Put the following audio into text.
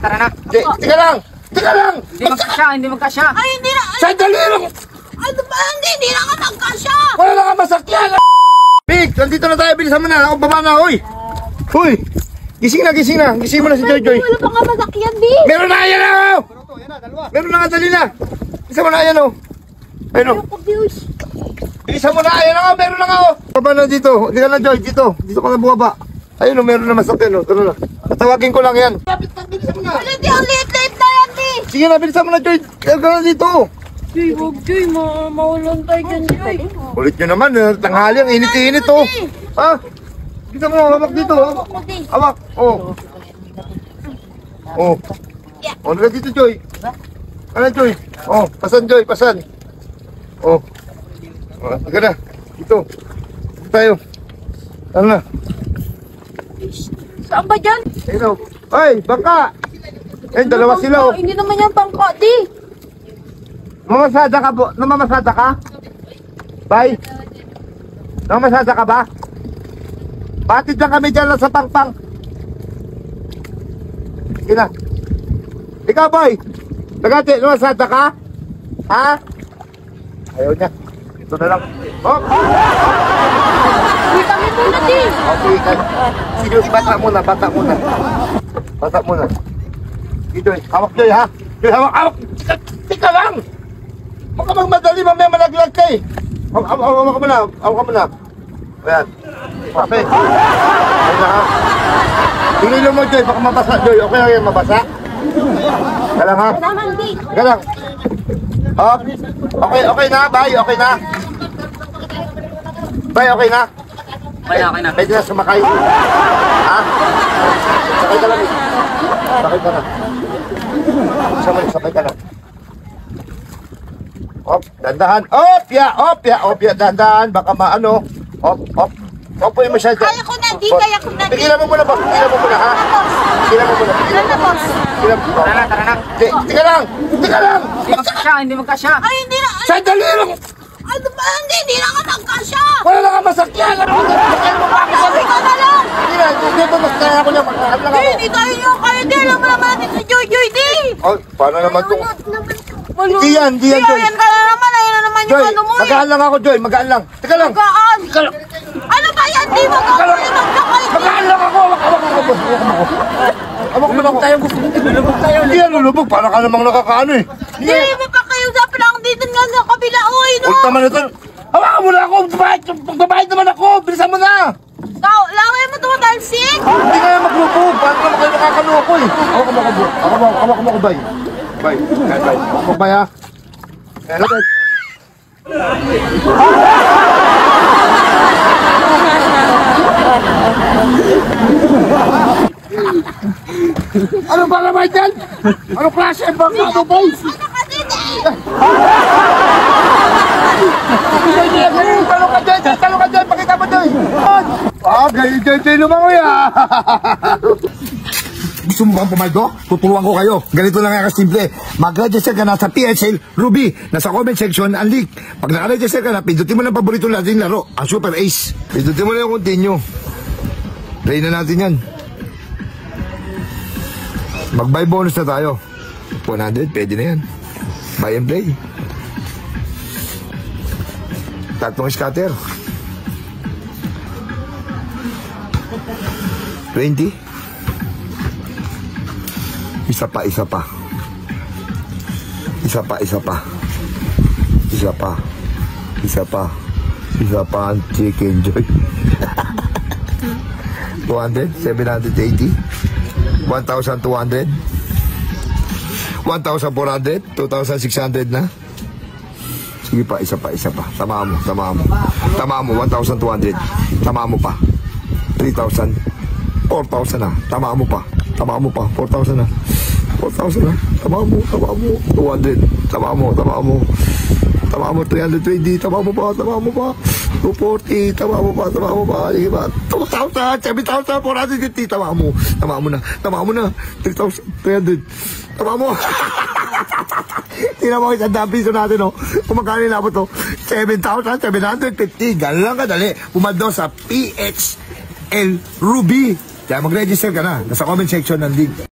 tara na. Tika lang! Tika lang! Hindi magkasya. Ay, hindi na. Sandali lang! Ano ba? Hindi na ka magkasya. Wala na ka masakyan! Big, nandito na tayo. Bilisan mo na. Ako baba na, uy! Uy! Gising na, gising na. Gising mo na si Joy Joy. Wala pa nga masakyan, di. Meron na, ayan na! Meron na nga, dali na. Bilisan mo na, ayan o. Ayan o. Bilisan mo na, ayan na nga, meron na nga o. Baba na dito. Hindi ka na, Joy, dito. Dito ka na bumaba. Ayun o, meron na masakyan o. Tara na. Tatawagin ko lang yan. Bilisan mo na. Wala, di. Ang liit-liit na yan, di. Sige na, bilisan mo na, Joy. Kaya ka na dito. Joy, huwag, Joy. Mawalan tayo dyan, Joy. Ulit nyo naman, tanghali ang init-init o. Ha? Bilisan mo, hawak dito. Hawak. O. O. O, nila dito, Joy. Ano, Joy? O, pasan, Joy, pasan. O. O, taga na. Dito. Dito tayo. Ano na? Saan ba dyan? Ayun o. Ay, bangka! Ayun, dalawa sila o. Hindi naman yan bangka, di. Mamasada ka po? Namamasada ka? Bye. Namamasada ka ba? Batid lang kami dyan sa pangpang. Sige na. Ikaw, boy. Tagati, namamasada ka? Ha? Ayaw niya. Ito na lang. Oh! Uy, kami muna, di. Okay, sige, bata muna, bata muna. Bata muna. Ito eh, hawak Joy ha. Joy, hawak, hawak. Tika lang. Huwag ka magmadali, mamaya malaglag ka eh. Hawak ka muna, hawak ka muna. Ayan. Okay. Ayan na ha. Tingnan mo Joy, baka mabasa Joy. Okay lang yan, mabasa? Ika lang ha. Ika lang. Okay na, bye, okay na. Bye, okay na. Okay na. Pwede na sumakay. Ha? Sakay ka lang eh. Sakay ka lang. Sakay ka lang. Op, dandahan. Opya, dandahan. Baka maano. Op. Opoy mo siya dyan. Kaya ko na, di. Kaya ko na, di. Tigilan mo muna, boss. Tigilan mo muna, ha? Tigilan mo muna. boss. Tara na. Tika lang. Hindi magkasya. Ay, hindi na. Sandali lang. Ano ba? Hindi na ka magkasya. Wala na ka masakyan. Sabi ka na lang. Hindi na, dito mas kaya ako niya. Hindi tayo yung kaya. Di, alam mo naman natin si Joy, di. Oh, paano naman itong... Di Diyan, Joy. Ayan ka na naman. Ayan na naman yung Joy, ano mo eh. magaan lang ako, Joy. Magaan lang. Tika lang. Magaan. Ano ba yan? Di mo Magaan lang ako. Hawak mo na ako. Lulubog tayo. Hindi yan lulubog. Para ka namang nakakaano eh. Di, may pakiusapin lang dito nga sa kabila. Uy, no. Huwag naman ito. Hawakan mo na ako. Magbabayad naman ako. Bilisan mo na. Laway mo ito matalsik. Hindi kaya maglubog. Paano naman kayo nakakaloko eh. Hawak mo ako. Hawak mo ako, bay. Bay. Hawak mo, bay ha. Ano ba? Ano ba naman yan? Ano klase ang bangka mo, boy? Ano ka dito? Talo ka dyan, pakita mo dyan. Ganyan lumangoy ah. Gusto mo bang pumaldo? Tutulungan ko kayo. Ganito lang nga kasimple. Mag-register ka na sa PHL Ruby. Nasa comment section ang link. Pag naka-register ka na, pindutin mo ng paborito natin laro, ang Super Ace. Pindutin mo na yung continue. Play na natin yan. Mag-buy bonus na tayo. 100, pwede na yan. Buy and play. Tatlong scatter. 20. Isa pa. ang Chicken Joy. 200, 780, 1,200, 1,400, 2,600 na. Sige pa, isa pa. Tama mo, 1,200. Tama mo pa. 3,000, 4,000 na. Tama mo pa, 4,000 na. 4,000 na. Tama mo. 200. Tama mo. 320. Tama mo pa. 240. Tama mo pa. Sige ba? 2,000. 7,000. 450. Tama mo na. 3,300. Tama mo. Tingnan mo isang piso natin, no? Kung magkano na to? 7,750. Ganun lang kadali. Pumaldo sa PHL Ruby. Kaya mag-register ka na. Nasa comment section ng link.